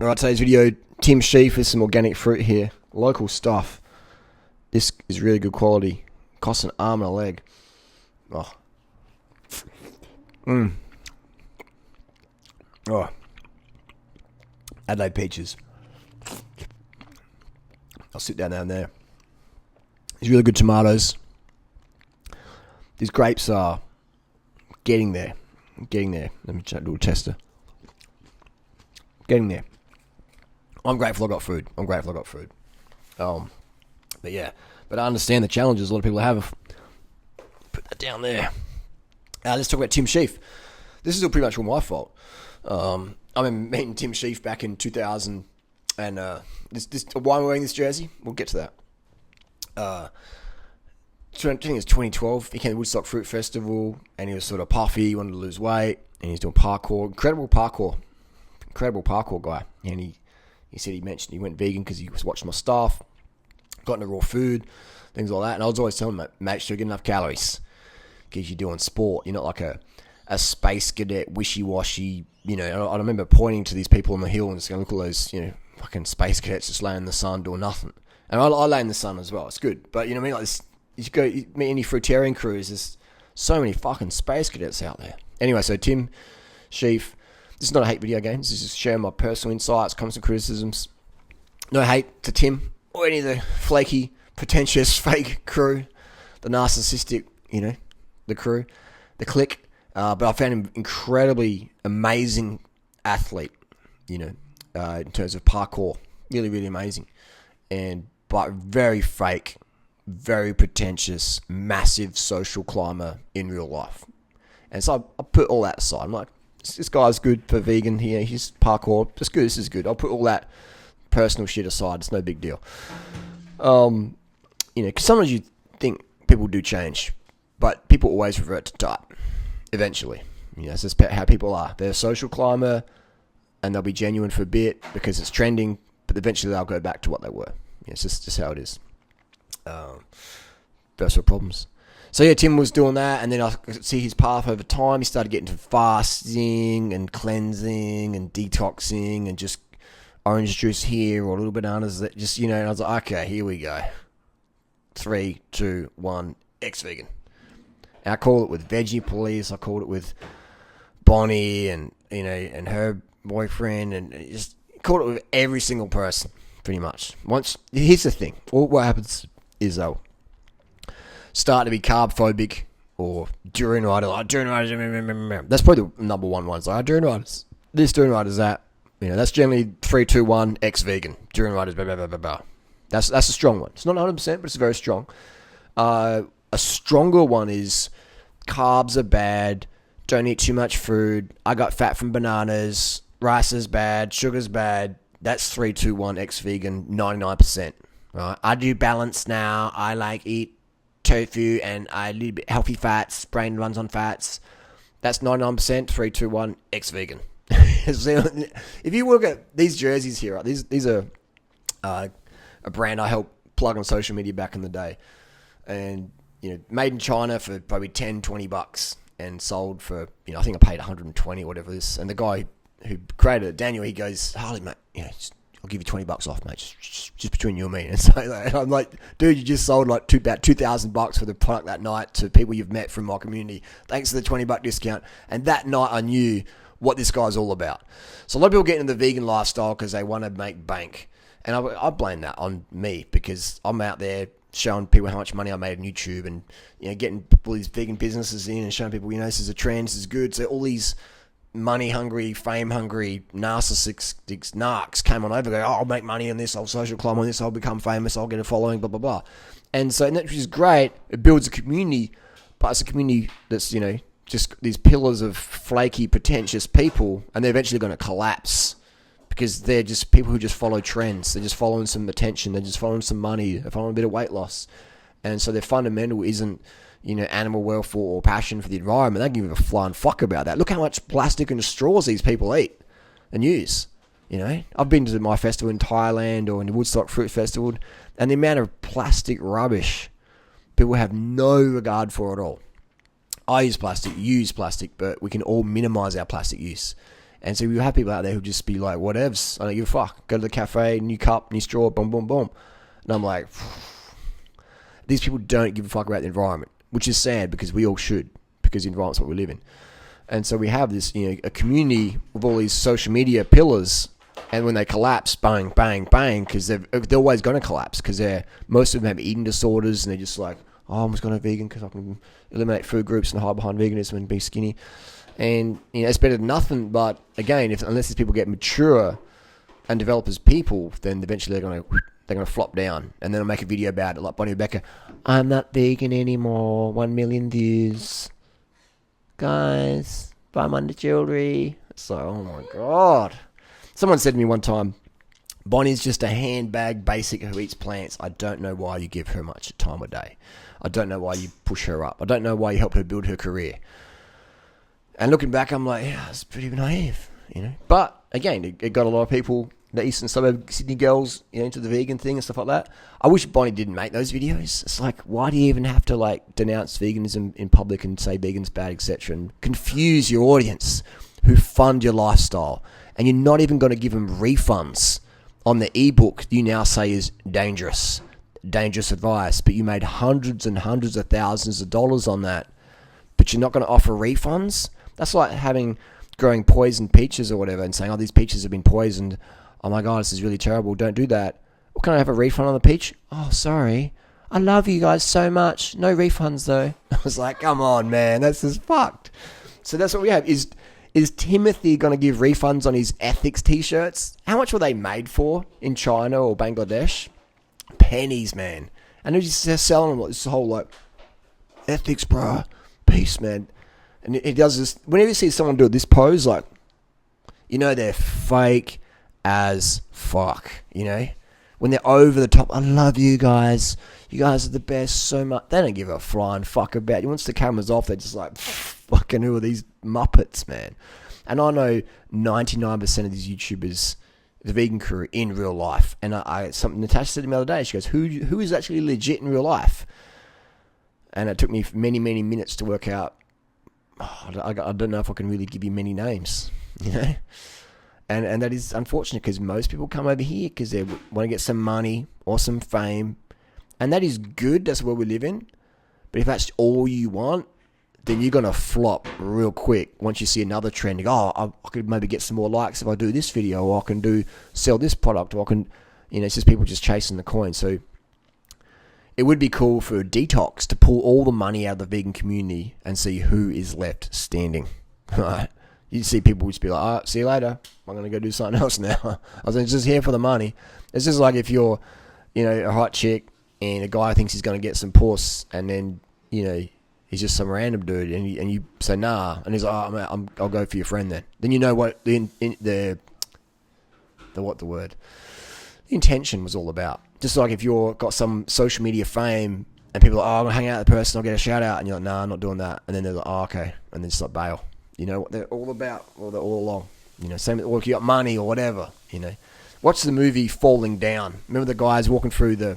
Alright, today's video, Tim Shieff with some organic fruit here. Local stuff. This is really good quality. Costs an arm and a leg. Oh. Oh. Adelaide peaches. I'll sit down there. These really good tomatoes. These grapes are getting there. Let me do a little tester. Getting there. I'm grateful I got food. But I understand the challenges a lot of people have. Put that down there. Let's talk about Tim Shieff. This is all pretty much all my fault. I remember meeting Tim Shieff back in 2000, and why am I wearing this jersey? We'll get to that. I think it was 2012. He came to the Woodstock Fruit Festival, and he was sort of puffy. He wanted to lose weight, and he was doing parkour. Incredible parkour guy. And he said he went vegan because he was watching my stuff, got into raw food, things like that. And I was always telling him, make sure you get enough calories because you're doing sport. You're not like a space cadet, wishy-washy. I remember pointing to these people on the hill and just going, look at those, fucking space cadets just laying in the sun doing nothing. And I lay in the sun as well. It's good. But, like this, you meet any fruitarian crews, there's so many fucking space cadets out there. Anyway, so Tim Shieff, this is not a hate video games. This is just sharing my personal insights, comments and criticisms. No hate to Tim or any of the flaky, pretentious, fake crew, the narcissistic, the crew, the clique. But I found him incredibly amazing athlete, in terms of parkour. Really, really amazing. But very fake, very pretentious, massive social climber in real life. And so I put all that aside. I'm like, this guy's good for vegan here. He's parkour. This is good. I'll put all that personal shit aside. It's no big deal. Because sometimes you think people do change, but people always revert to type eventually. It's just how people are. They're a social climber, and they'll be genuine for a bit because it's trending, but eventually they'll go back to what they were. It's just how it is. First world problems. So yeah, Tim was doing that, and then I could see his path over time. He started getting into fasting and cleansing and detoxing and just orange juice here or little bananas that just, and I was like, okay, here we go. 3, 2, 1, ex-vegan. And I call it with Veggie Police. I called it with Bonnie and her boyfriend, and just called it with every single person, pretty much. Here's the thing. What happens is they'll start to be carb phobic or durianrider. That's probably the number one ones. Like durianriders, this durianriders, that. That's generally 3, 2, 1, ex-vegan. Durianriders, blah, blah, blah, blah, blah. That's a strong one. It's not 100%, but it's very strong. A stronger one is carbs are bad, don't eat too much food, I got fat from bananas, rice is bad, sugar's bad. That's 3, 2, 1, ex-vegan, 99%. Right? I do balance now. I eat tofu and I little bit healthy fats, brain runs on fats. That's 99%, 3, 2, 1, ex-vegan. If you look at these jerseys here, right, these are a brand I helped plug on social media back in the day. And, made in China for probably $10-20 and sold for, I think I paid 120 or whatever this. And the guy who created it, Daniel, he goes, Harley, mate, I'll give you $20 off, mate, just between you and me. And so I'm like, dude, you just sold about $2,000 for the product that night to people you've met from my community. Thanks to the $20 discount. And that night I knew what this guy's all about. So a lot of people get into the vegan lifestyle because they want to make bank. And I blame that on me because I'm out there showing people how much money I made on YouTube and, getting all these vegan businesses in and showing people, this is a trend, this is good. So all these money-hungry, fame-hungry, narcissistic narcs came on over, go, I'll make money on this, I'll social climb on this, I'll become famous, I'll get a following, blah, blah, blah. And so that is great. It builds a community, but it's a community that's, just these pillars of flaky, pretentious people, and they're eventually going to collapse because they're just people who just follow trends. They're just following some attention. They're just following some money. They're following a bit of weight loss. And so their fundamental isn't, animal welfare or passion for the environment. They don't give a flying fuck about that. Look how much plastic and straws these people eat and use. I've been to my festival in Thailand or in the Woodstock Fruit Festival, and the amount of plastic rubbish people have no regard for at all. I use plastic, you use plastic, but we can all minimize our plastic use. And so you have people out there who just be like, whatevs, I don't give a fuck. Go to the cafe, new cup, new straw, boom, boom, boom. And I'm like, these people don't give a fuck about the environment, which is sad because we all should, because the environment's what we live in. And so we have this, a community with all these social media pillars, and when they collapse, bang, bang, bang, because they're always going to collapse, because most of them have eating disorders, and they're just like, oh, I'm just going to vegan because I can eliminate food groups and hide behind veganism and be skinny. And it's better than nothing. But again, unless these people get mature and develop as people, then eventually they're gonna flop down. And then I'll make a video about it, like Bonnie Rebecca. I'm not vegan anymore. 1 million views, guys. Buy my jewelry. It's like, oh my god. Someone said to me one time, Bonnie's just a handbag basic who eats plants. I don't know why you give her much time of day. I don't know why you push her up. I don't know why you help her build her career. And looking back, I'm like, yeah, it's pretty naive, But again, it got a lot of people, the eastern suburb Sydney girls, into the vegan thing and stuff like that. I wish Bonnie didn't make those videos. It's like, why do you even have to denounce veganism in public and say vegan's bad, etc., and confuse your audience who fund your lifestyle, and you're not even going to give them refunds on the ebook you now say is dangerous advice, but you made hundreds and hundreds of thousands of dollars on that, but you're not going to offer refunds. That's like growing poisoned peaches or whatever and saying, oh, these peaches have been poisoned. Oh my God, this is really terrible. Don't do that. Well, can I have a refund on the peach? Oh, sorry. I love you guys so much. No refunds though. I was like, come on, man. That's just fucked. So that's what we have. Is Timothy going to give refunds on his ethics t-shirts? How much were they made for in China or Bangladesh? Pennies, man. And they're just selling them this whole ethics, bro. Peace, man. And he does this. Whenever you see someone do this pose, they're fake as fuck, When they're over the top, I love you guys. You guys are the best so much. They don't give a flying fuck about you. Once the camera's off, they're just like, fucking who are these Muppets, man? And I know 99% of these YouTubers, the vegan crew, in real life. And something Natasha said to me the other day. She goes, who is actually legit in real life? And it took me many, many minutes to work out. I don't know if I can really give you many names, And that is unfortunate because most people come over here because they want to get some money or some fame. And that is good. That's where we live in. But if that's all you want, then you're going to flop real quick once you see another trend. You go, I could maybe get some more likes if I do this video, or I can sell this product, or I can, it's just people just chasing the coin. So it would be cool for Detox to pull all the money out of the vegan community and see who is left standing. Right? You see people just be like, all right, see you later. I'm going to go do something else now. I was just here for the money. It's just like if you're, a hot chick and a guy thinks he's going to get some puss, and then, he's just some random dude, and you say, nah. And he's like, oh, I'll go for your friend then. Then you know what the intention was all about. Just like if you're got some social media fame and people are like, oh, I'm going to hang out with the person, I'll get a shout out. And you're like, nah, I'm not doing that. And then they're like, oh, okay. And then just like bail. You know what they're all about, or they're all along. Same, or if you got money or whatever, Watch the movie Falling Down. Remember the guys walking through the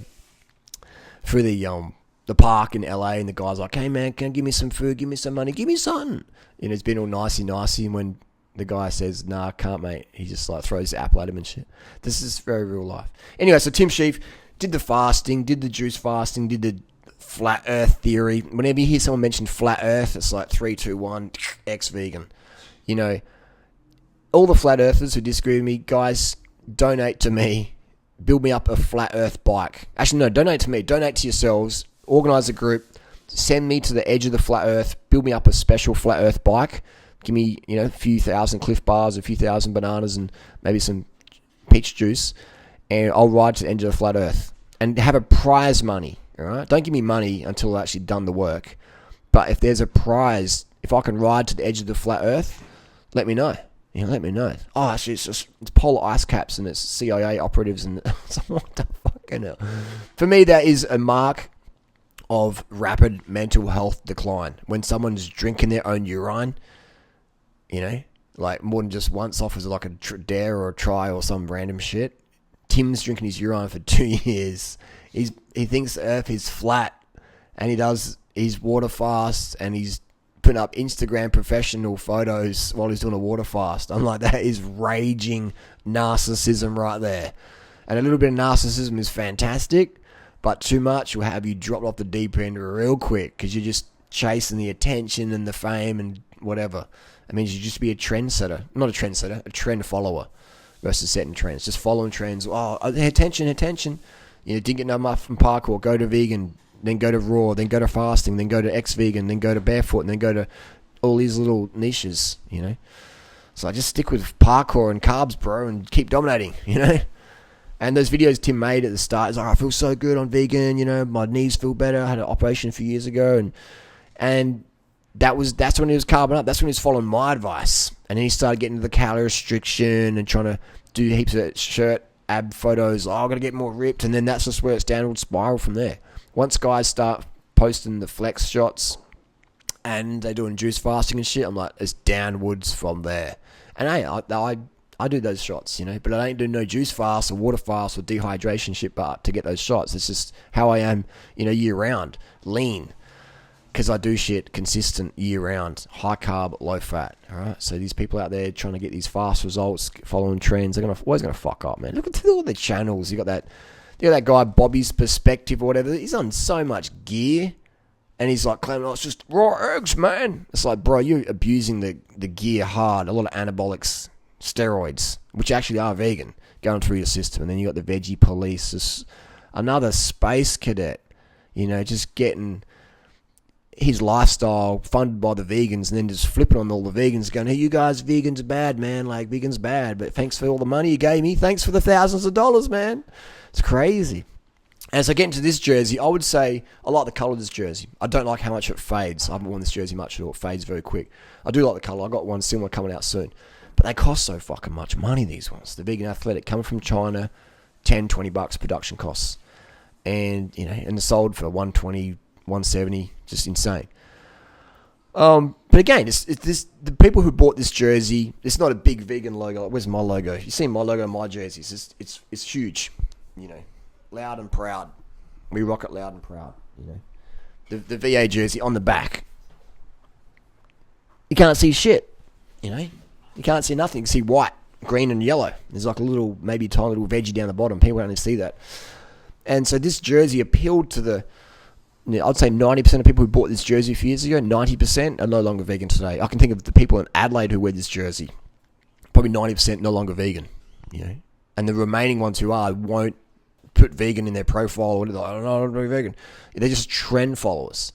park in LA, and the guy's like, hey man, can you give me some food, give me some money, give me something. It's been all nicey, and when the guy says, nah, I can't, mate, he just throws the apple at him and shit. This is very real life. Anyway, so Tim Shieff did the fasting, did the juice fasting, did the flat earth theory. Whenever you hear someone mention flat earth, it's like 3, 2, 1, ex-vegan. All the flat earthers who disagree with me, guys, donate to me. Build me up a flat earth bike. Actually, no, donate to me. Donate to yourselves. Organize a group. Send me to the edge of the flat earth. Build me up a special flat earth bike. Give me, a few thousand Cliff Bars, a few thousand bananas, and maybe some peach juice. And I'll ride to the edge of the flat earth. And have a prize money. All right? Don't give me money until I've actually done the work. But if there's a prize, if I can ride to the edge of the flat earth, let me know. Let me know. Oh, actually, it's polar ice caps and it's CIA operatives and what the fucking hell. For me, that is a mark of rapid mental health decline. When someone's drinking their own urine, more than just once off as like a dare or a try or some random shit. Tim's drinking his urine for 2 years. He thinks the earth is flat, and he does his water fasts, and he's putting up Instagram professional photos while he's doing a water fast. I'm like, that is raging narcissism right there. And a little bit of narcissism is fantastic, but too much will have you drop off the deep end real quick because you're just chasing the attention and the fame and whatever. It means you just be a trendsetter. Not a trendsetter, a trend follower versus setting trends. Just following trends. Oh, attention. You know, didn't get enough from parkour, go to vegan, then go to raw, then go to fasting, then go to ex-vegan, then go to barefoot, and then go to all these little niches, you know. So I just stick with parkour and carbs, bro, and keep dominating, you know. And those videos Tim made at the start, is like, I feel so good on vegan, you know, my knees feel better. I had an operation a few years ago, and that's when he was carbing up. That's when he was following my advice. And then he started getting into the calorie restriction and trying to do heaps of shirt ab photos. Oh, I've got to get more ripped. And then that's just where it's downward spiral from there. Once guys start posting the flex shots and they're doing juice fasting and shit, I'm like, it's downwards from there. And hey, I do those shots, you know, but I ain't doing no juice fast or water fast or dehydration shit but to get those shots. It's just how I am, you know, year round, lean. Because I do shit consistent year round, high carb, low fat. All right, so these people out there trying to get these fast results, following trends, they're always gonna fuck up, man. Look at all the channels. You got that guy Bobby's Perspective or whatever. He's on so much gear, and he's like claiming, "Oh, it's just raw eggs, man." It's like, bro, you're abusing the gear hard. A lot of anabolics, steroids, which actually are vegan, going through your system, and then you got the veggie police, just another space cadet, you know, just getting his lifestyle funded by the vegans and then just flipping on all the vegans going, hey, you guys, vegans are bad, man. Like, vegans bad, but thanks for all the money you gave me. Thanks for the thousands of dollars, man. It's crazy. As I get into this jersey, I would say I like the colour of this jersey. I don't like how much it fades. I haven't worn this jersey much at all. It fades very quick. I do like the colour. I got one similar coming out soon. But they cost so fucking much money, these ones. The Vegan Athletic coming from China, $10-20 production costs. And, you know, and they're sold for $120, $170, just insane. But again, it's the people who bought this jersey. It's not a big vegan logo. Like, where's my logo? You see my logo on my jerseys? It's huge. You know, loud and proud. We rock it loud and proud. You know, the VA jersey on the back. You can't see shit. You know, you can't see nothing. You can see white, green, and yellow. There's like a little, maybe tiny little veggie down the bottom. People don't see that. And so this jersey appealed to the, I'd say 90% of people who bought this jersey a few years ago, 90% are no longer vegan today. I can think of the people in Adelaide who wear this jersey. Probably 90% no longer vegan, you know. And the remaining ones who are won't put vegan in their profile or like, I don't know, I don't be vegan. They're just trend followers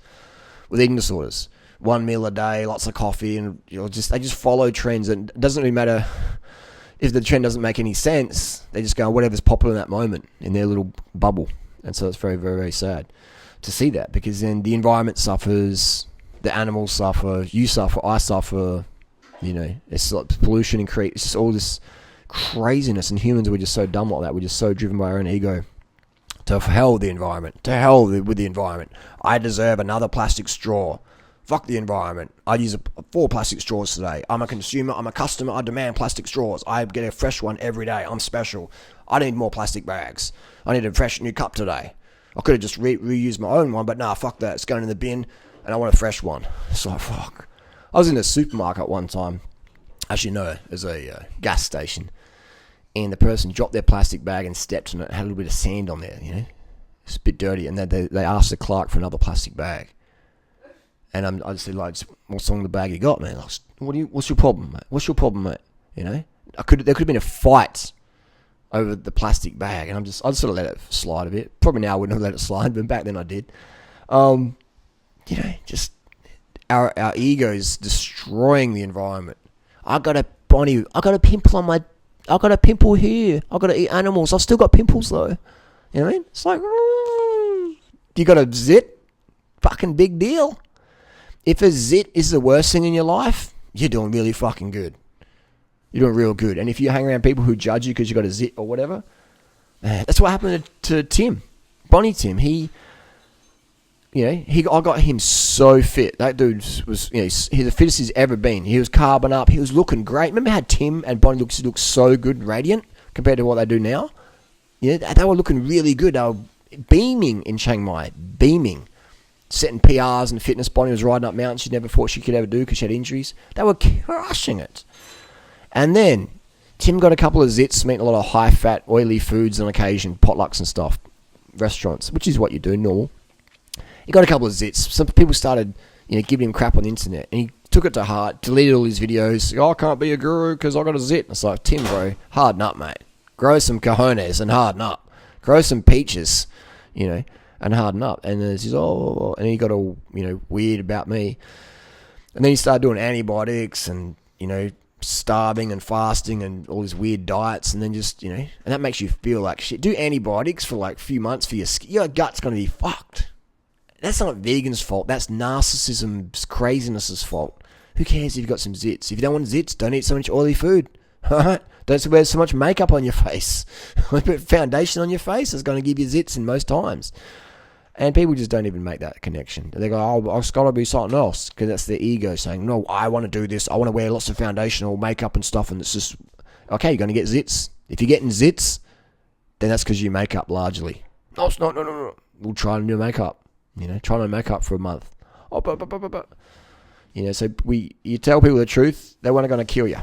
with eating disorders. 1 meal a day, lots of coffee, and you know, they just follow trends. And it doesn't really matter if the trend doesn't make any sense. They just go whatever's popular in that moment in their little bubble. And so it's very, very, very sad to see that, because then the environment suffers, the animals suffer, you suffer, I suffer, you know, it's like pollution increase, it's just all this craziness, and humans, we're just so dumb like that, we're just so driven by our own ego. To hell with the environment, to hell with the environment, I deserve another plastic straw, fuck the environment, I use 4 plastic straws today, I'm a consumer, I'm a customer, I demand plastic straws, I get a fresh one every day, I'm special, I need more plastic bags, I need a fresh new cup today. I could have just reused my own one, but nah, fuck that. It's going in the bin, and I want a fresh one. So, fuck. I was in a supermarket one time. Actually, no, it was a gas station. And the person dropped their plastic bag and stepped on it. It had a little bit of sand on there, you know. It's a bit dirty. And they asked the clerk for another plastic bag. And I just said, like, what's wrong with the bag you got, man? Like, what's your problem, mate? What's your problem, mate? You know? There could have been a fight over the plastic bag, and I just sort of let it slide a bit. Probably now I wouldn't have let it slide, but back then I did. You know, just our egos destroying the environment. I got a pimple here. I got to eat animals. I've still got pimples though. You know what I mean? It's like, you got a zit? Fucking big deal. If a zit is the worst thing in your life, you're doing really fucking good. You're doing real good. And if you hang around people who judge you because you got a zit or whatever, that's what happened to Tim. Bonnie Tim. I got him so fit. That dude was, you know, he's the fittest he's ever been. He was carbon up. He was looking great. Remember how Tim and Bonnie looked so good and radiant compared to what they do now? Yeah, they were looking really good. They were beaming in Chiang Mai. Beaming. setting PRs and fitness. Bonnie was riding up mountains she never thought she could ever do because she had injuries. They were crushing it. And then Tim got a couple of zits, eating a lot of high-fat, oily foods on occasion, potlucks and stuff, restaurants, which is what you do, normal. He got a couple of zits. Some people started, giving him crap on the internet, and he took it to heart, deleted all his videos. I can't be a guru because I got a zit. It's like, Tim, bro, harden up, mate. Grow some cojones and harden up. Grow some peaches, and harden up. And then he's and he got all, weird about me. And then he started doing antibiotics and, starving and fasting and all these weird diets, and then just, and that makes you feel like shit. Do antibiotics for like a few months for your skin. Your gut's going to be fucked. That's not vegans' fault. That's narcissism's craziness's fault. Who cares if you've got some zits? If you don't want zits, don't eat so much oily food. Alright? Don't wear so much makeup on your face. Put foundation on your face is going to give you zits in most times. And people just don't even make that connection. They go, I've got to be something else. Because that's their ego saying, no, I want to do this. I want to wear lots of foundation or makeup and stuff. And it's just, okay, you're going to get zits. If you're getting zits, then that's because you make up largely. No, it's not. No. We'll try and do makeup. Try and make up for a month. So you tell people the truth, they're going to kill you.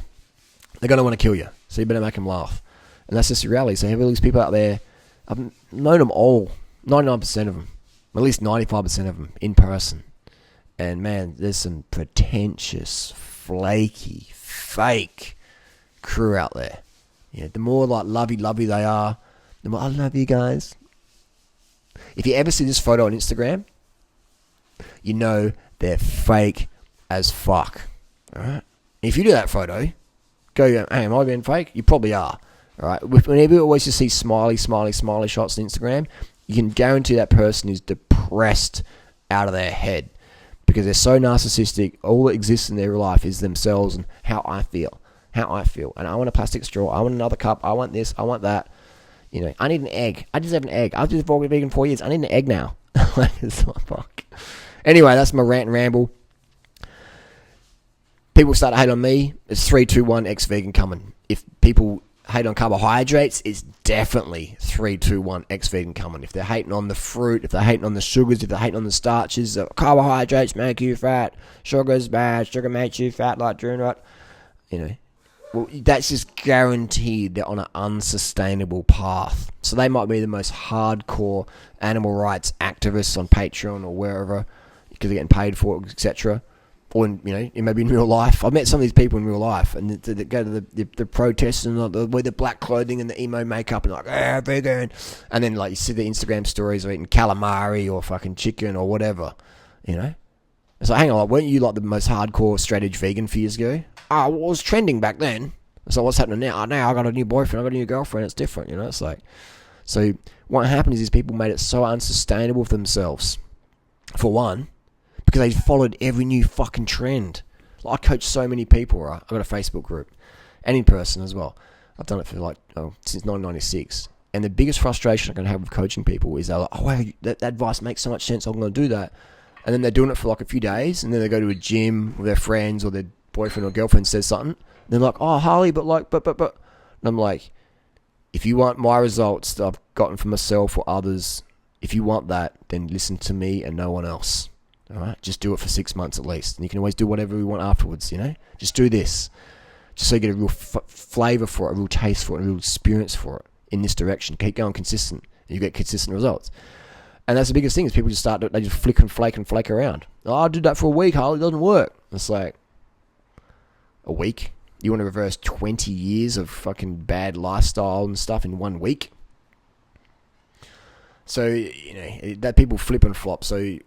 They're going to want to kill you. So you better make them laugh. And that's just the reality. So you have all these people out there. I've known them all, 99% of them. At least 95% of them in person. And man, there's some pretentious, flaky, fake crew out there. The more like lovey-lovey they are, the more I love you guys. If you ever see this photo on Instagram, you know they're fake as fuck. Alright? If you do that photo, go, hey, am I being fake? You probably are. Alright? Whenever you always just see smiley shots on Instagram, you can guarantee that person is depressed out of their head because they're so narcissistic. All that exists in their life is themselves and how I feel. And I want a plastic straw. I want another cup. I want this. I want that. I need an egg. I just have an egg. I've just been vegan 4 years. I need an egg now. It's not fuck. Anyway, that's my rant and ramble. People start to hate on me. It's 3, 2, 1, ex-vegan coming. If people hate on carbohydrates, it's definitely 3, 2, 1, ex-vegan coming. If they're hating on the fruit, if they're hating on the sugars, if they're hating on the starches, carbohydrates make you fat, sugar's bad, sugar makes you fat like durianrider. Well, that's just guaranteed they're on an unsustainable path. So they might be the most hardcore animal rights activists on Patreon or wherever because they're getting paid for it, etc. Or maybe in real life. I've met some of these people in real life, and they go to the protests and wear the black clothing and the emo makeup and vegan. And then you see the Instagram stories of eating calamari or fucking chicken or whatever. It's like, hang on, weren't you the most hardcore straight edge vegan 4 years ago? Well, it was trending back then. So what's happening now? Now I got a new boyfriend, I got a new girlfriend. It's different, It's like, so what happened is people made it so unsustainable for themselves. For one, because they followed every new fucking trend. I coach so many people, right? I've got a Facebook group. And in person as well. I've done it for since 1996. And the biggest frustration I can have with coaching people is they're like, wow, that advice makes so much sense, I'm going to do that. And then they're doing it for a few days, and then they go to a gym with their friends or their boyfriend or girlfriend says something. And they're like, oh, Harley, but. And I'm like, if you want my results that I've gotten for myself or others, if you want that, then listen to me and no one else. All right, just do it for 6 months at least, and you can always do whatever you want afterwards. Just do this, just so you get a real flavor for it, a real taste for it, a real experience for it in this direction. Keep going consistent, and you get consistent results. And that's the biggest thing is people just they just flick and flake around. Oh, I did that for a week, Harley, it doesn't work. It's like a week. You want to reverse 20 years of fucking bad lifestyle and stuff in 1 week? So that people flip and flop. So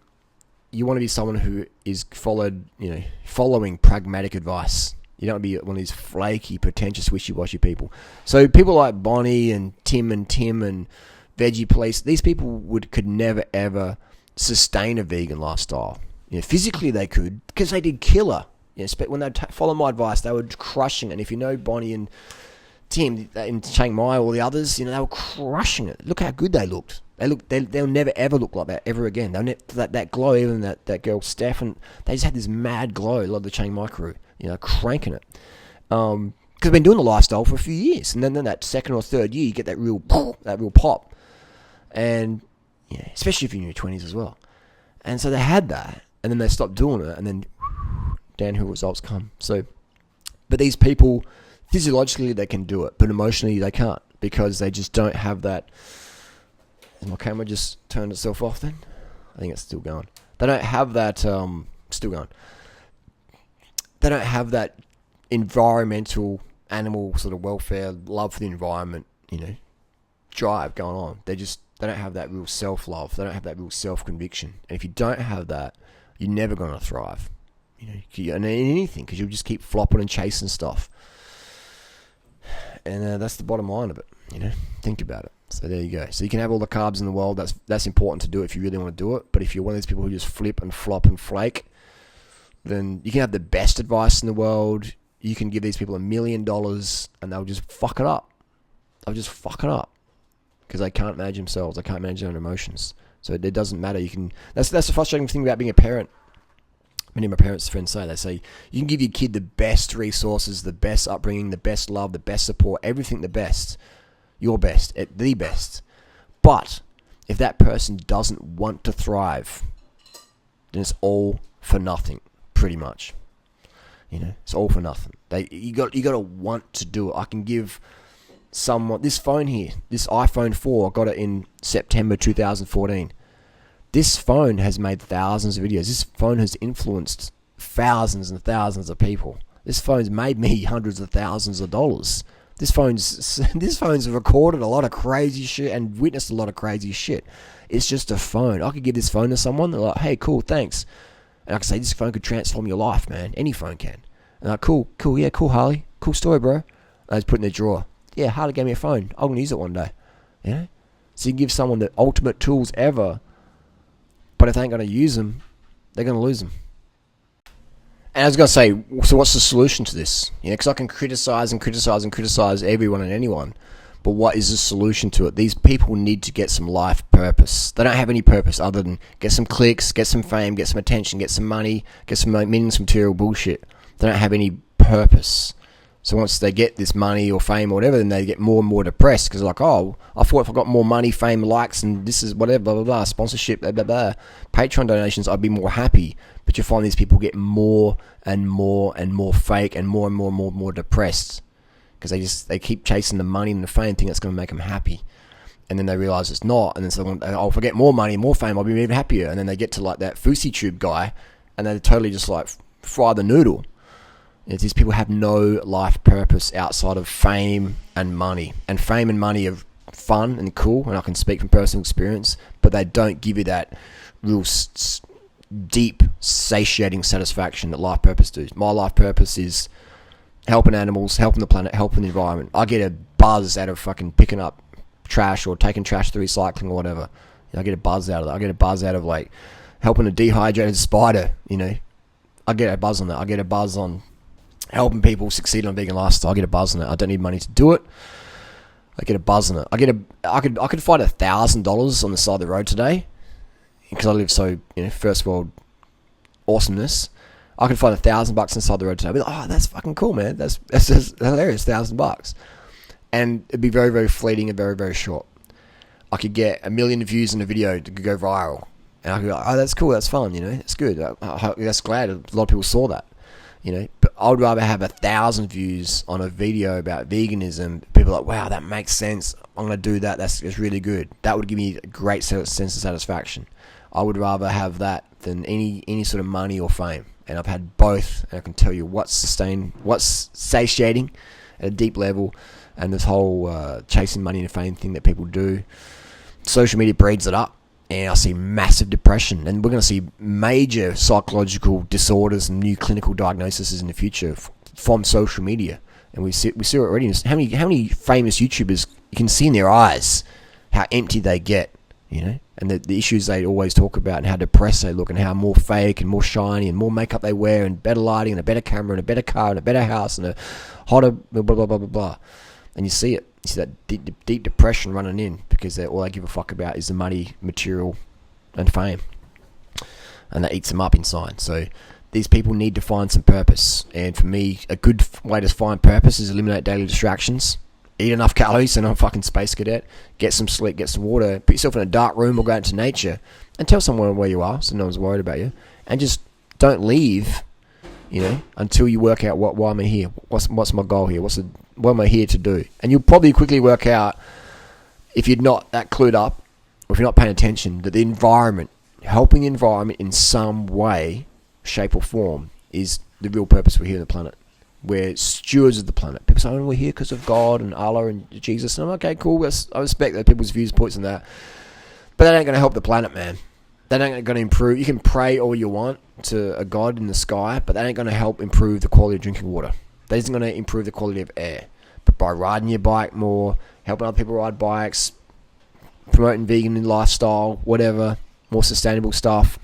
you want to be someone who is following pragmatic advice. You don't want to be one of these flaky, pretentious, wishy-washy people. So people like Bonnie and Tim and Veggie Police, these people could never, ever sustain a vegan lifestyle. Physically they could, because they did killer. When they follow my advice, they were crushing it. And if you know Bonnie and Tim in Chiang Mai or the others, they were crushing it. Look how good they looked. They'll never ever look like that ever again. They'll that glow, even that girl Steph, and they just had this mad glow. A lot of the Chiang Mai crew, cranking it. Because they've been doing the lifestyle for a few years, and then that second or third year, you get that real pop, and especially if you're in your 20s as well. And so they had that, and then they stopped doing it, and then downhill results come. So, but these people, physiologically they can do it, but emotionally they can't, because they just don't have that. Has my camera just turned itself off then? I think it's still going. They don't have that, still going. They don't have that environmental, animal sort of welfare, love for the environment, drive going on. They don't have that real self-love. They don't have that real self-conviction. And if you don't have that, you're never going to thrive. In anything, because you'll just keep flopping and chasing stuff. And that's the bottom line of it. Think about it. So there you go. So you can have all the carbs in the world. That's important to do if you really want to do it. But if you're one of these people who just flip and flop and flake, then you can have the best advice in the world. You can give these people $1 million and they'll just fuck it up. They'll just fuck it up because they can't manage themselves. They can't manage their own emotions. So it doesn't matter. That's the frustrating thing about being a parent. Many of my parents' friends say you can give your kid the best resources, the best upbringing, the best love, the best support, everything the best, your best, at the best. But if that person doesn't want to thrive, then it's all for nothing, pretty much. It's all for nothing. You got to want to do it. I can give someone this phone here, this iPhone 4. I got it in September 2014. This phone has made thousands of videos. This phone has influenced thousands and thousands of people. This phone's made me hundreds of thousands of dollars. This phone's recorded a lot of crazy shit and witnessed a lot of crazy shit. It's just a phone. I could give this phone to someone. They're like, hey, cool, thanks. And I can say, this phone could transform your life, man. Any phone can. And they're like, cool, yeah, cool, Harley. Cool story, bro. And I just put it in their drawer. Yeah, Harley gave me a phone. I'm going to use it one day. So you give someone the ultimate tools ever, but if they ain't going to use them, they're going to lose them. And I was going to say, so what's the solution to this? Because I can criticize everyone and anyone, but what is the solution to it? These people need to get some life purpose. They don't have any purpose other than get some clicks, get some fame, get some attention, get some money, get some meaningless material bullshit. They don't have any purpose. So once they get this money or fame or whatever, then they get more and more depressed because like, oh, I thought if I got more money, fame, likes, and this is whatever, blah, blah, blah, sponsorship, blah, blah, blah, Patreon donations, I'd be more happy. But you find these people get more and more and more fake and more depressed because they keep chasing the money and the fame thing that's going to make them happy. And then they realize it's not. And then so if I get more money, more fame, I'll be even happier. And then they get to like that Fousey Tube guy and they totally just like fry the noodle. These people have no life purpose outside of fame and money. And fame and money are fun and cool, and I can speak from personal experience, but they don't give you that real deep, satiating satisfaction that life purpose does. My life purpose is helping animals, helping the planet, helping the environment. I get a buzz out of fucking picking up trash or taking trash to recycling or whatever. I get a buzz out of that. I get a buzz out of like helping a dehydrated spider, I get a buzz on that. I get a buzz on helping people succeed on a vegan lifestyle. I get a buzz on it. I don't need money to do it. I get a buzz on it. I could find $1,000 on the side of the road today because I live so first world awesomeness. I could find $1,000 on the side of the road today. I'd be like, oh, that's fucking cool, man. That's just hilarious. $1,000, and it'd be very, very fleeting and very, very short. I could get 1 million views on a video that could go viral, and I could go, oh, that's cool. That's fun. It's good. That's glad a lot of people saw that. But I would rather have 1,000 views on a video about veganism. People are like, wow, that makes sense. I'm going to do that. That's really good. That would give me a great sense of satisfaction. I would rather have that than any sort of money or fame. And I've had both, and I can tell you what's satiating at a deep level, and this whole chasing money and fame thing that people do. Social media breeds it up. And I see massive depression, and we're going to see major psychological disorders and new clinical diagnoses in the future from social media. And we see it already. How many famous YouTubers, you can see in their eyes how empty they get, and the issues they always talk about, and how depressed they look, and how more fake and more shiny and more makeup they wear, and better lighting and a better camera and a better car and a better house and a hotter blah blah blah blah blah. And you see it. You see that deep depression running in because all they give a fuck about is the money, material, and fame. And that eats them up inside. So these people need to find some purpose. And for me, a good way to find purpose is eliminate daily distractions. eat enough calories, so not a fucking space cadet, get some sleep, get some water, put yourself in a dark room or go out into nature and tell someone where you are so no one's worried about you, and just don't leave, until you work out why am I here, what's my goal here, what am I here to do. And you'll probably quickly work out, if you're not that clued up, or if you're not paying attention, that the environment, helping the environment in some way, shape or form, is the real purpose we're here on the planet. We're stewards of the planet. People say, we're here because of God and Allah and Jesus. And I'm okay, cool. I respect that people's views, points on that. But that ain't going to help the planet, man. That ain't going to improve. You can pray all you want to a God in the sky, but that ain't going to help improve the quality of drinking water. That isn't going to improve the quality of air. But by riding your bike more, helping other people ride bikes, promoting vegan lifestyle, whatever, more sustainable stuff,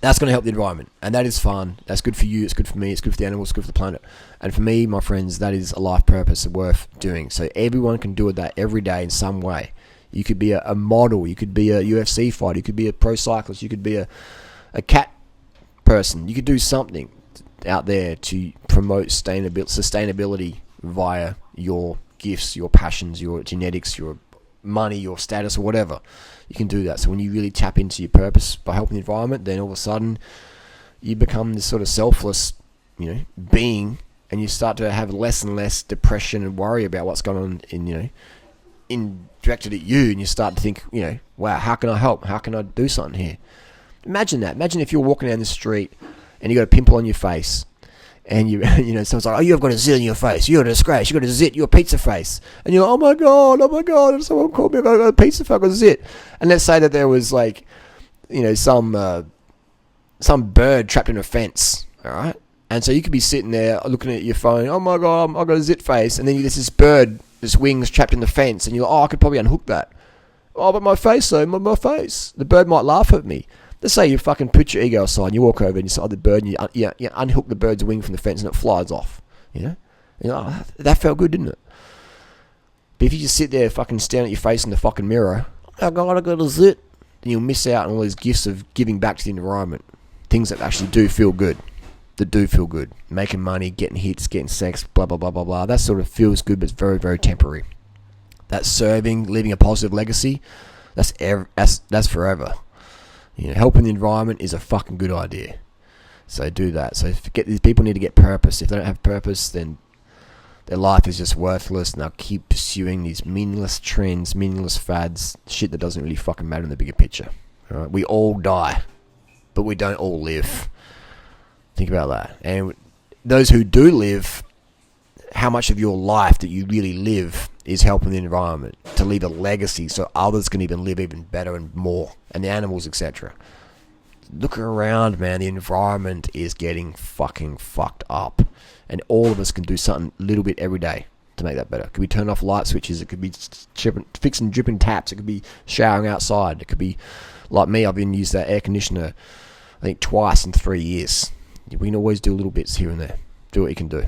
that's going to help the environment. And that is fun. That's good for you. It's good for me. It's good for the animals. It's good for the planet. And for me, my friends, that is a life purpose worth doing. So everyone can do that every day in some way. You could be a model. You could be a UFC fighter. You could be a pro cyclist. You could be a cat person. You could do something out there to promote sustainability via your gifts, your passions, your genetics, your money, your status, or whatever. You can do that. So when you really tap into your purpose by helping the environment, then all of a sudden you become this sort of selfless, being, and you start to have less and less depression and worry about what's going on directed at you, and you start to think, wow, how can I help? How can I do something here? Imagine that. Imagine if you're walking down the street and you got a pimple on your face, and someone's like, you've got a zit on your face, you're a disgrace, you got a zit, you're a pizza face. And you're like, oh my god, if someone called me, I got a pizza face, I got a zit. And let's say that there was some bird trapped in a fence, alright? And so you could be sitting there looking at your phone, oh my god, I got a zit face, and then there's this bird, this wings trapped in the fence, and you're like, I could probably unhook that. Oh, but my face though, my face. The bird might laugh at me. Let's say you fucking put your ego aside and you walk over and you saw the bird and you unhook the bird's wing from the fence and it flies off. And you're like, oh, that felt good, didn't it? But if you just sit there fucking staring at your face in the fucking mirror, oh god, I got a zit, then you'll miss out on all these gifts of giving back to the environment. Things that actually do feel good. Making money, getting hits, getting sex, blah, blah, blah, blah, blah. That sort of feels good, but it's very, very temporary. That's serving, leaving a positive legacy, that's forever. Helping the environment is a fucking good idea. So do that. So these people need to get purpose. If they don't have purpose, then their life is just worthless, and they'll keep pursuing these meaningless trends, meaningless fads, shit that doesn't really fucking matter in the bigger picture. All right? We all die, but we don't all live. Think about that. And those who do live, how much of your life that you really live is helping the environment to leave a legacy so others can even live even better and more, and the animals, etc. Look around, man. The environment is getting fucking fucked up, and all of us can do something a little bit every day to make that better. It could be turning off light switches. It could be fixing dripping taps. It could be showering outside. It could be, like me, I've been used that air conditioner I think twice in 3 years. We can always do little bits here and there. Do what you can do.